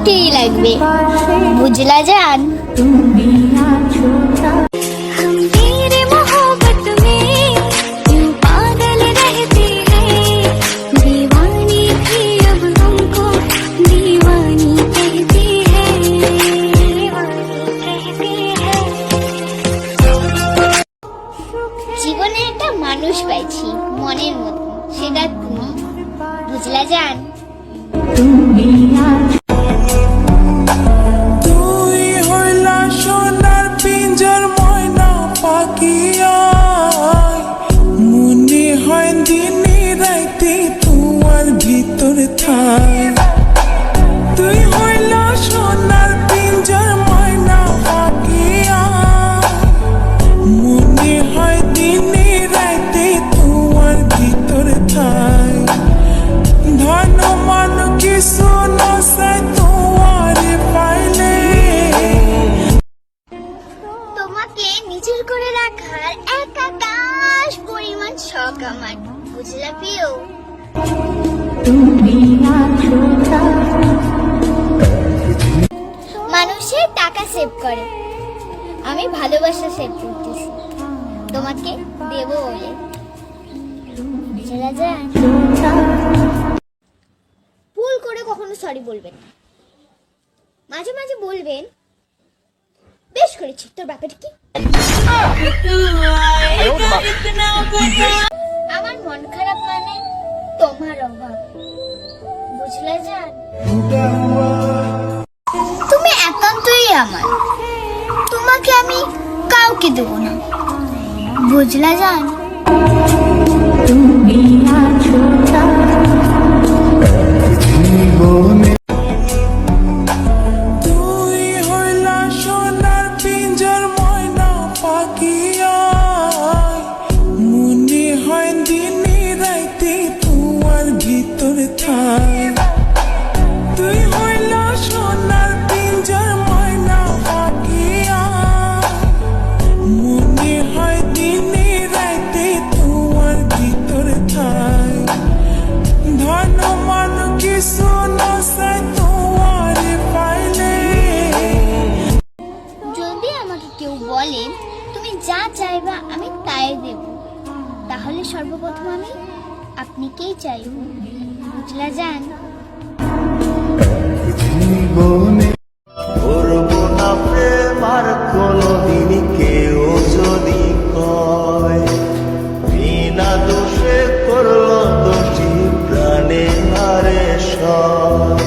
মিষ্টিই লাগবে, বুঝলা জান? জীবনে একটা মানুষ পাইছি মনের মতো, সেটা তুমি, বুঝলা জান? তুই হইলা সোনার পিঞ্জর ময়না পাখিয়া, মনে হয় দিনে রাইতে তোমার ভিতর থাই। তুই হইলা সোনার পিঞ্জর ময়না পাখিয়া, মনে হয় দিনে রাইতে তোমার ভিতর থাই। ধন মান কিছু নসাই তোমারে পাইলে, তোমাকে নিজের করে রাখার এক আকাশ পরিমাণ শখ আমার, বুঝলা প্রিয়? মানুষের টাকা সেভ করে, আমি ভালোবাসা সেভ করতেছি তোমাকে দেব বলে, বুঝলা জান? ভুল করে কখনো সরি বলবেন না, মাঝে মাঝে বলবেন বেশ করেছি, তোর ব্যাপারটা কি? আমার মন খারাপ মানে তোমার অভাব, বুঝলা জান? তুমি একান্তই আমার, তোমাকে আমি কাউকে দেবো না, বুঝলা জান? তুই হইলা সোনার পিঞ্জর ময়না পাখিয়া, মনে হয় দিনে রাইতে তোমার ভিতর থাই। তুই হইলা সোনার পিঞ্জর ময়না পাখিয়া, মনে হয় দিনে রাইতে তোমার ভিতর থাই। ধন মান কিছু নসাই তোমারে পাইলে, যদি আমাকে কেউ বলে তুমি যা চাইবা আমি তাই দেব, তাহলে সর্বপ্রথম আমি আপনিকেই চাইব, বুঝলা জান? করবো না প্রেম আর কোনোদিন কেউ যদি কয়, বিনা দোষে করলো দোষী প্রাণে হারে সয়।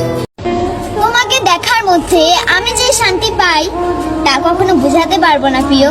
তোমাকে দেখার মধ্যে আমি যে শান্তি পাই তা কখনো বোঝাতে পারবো না প্রিয়।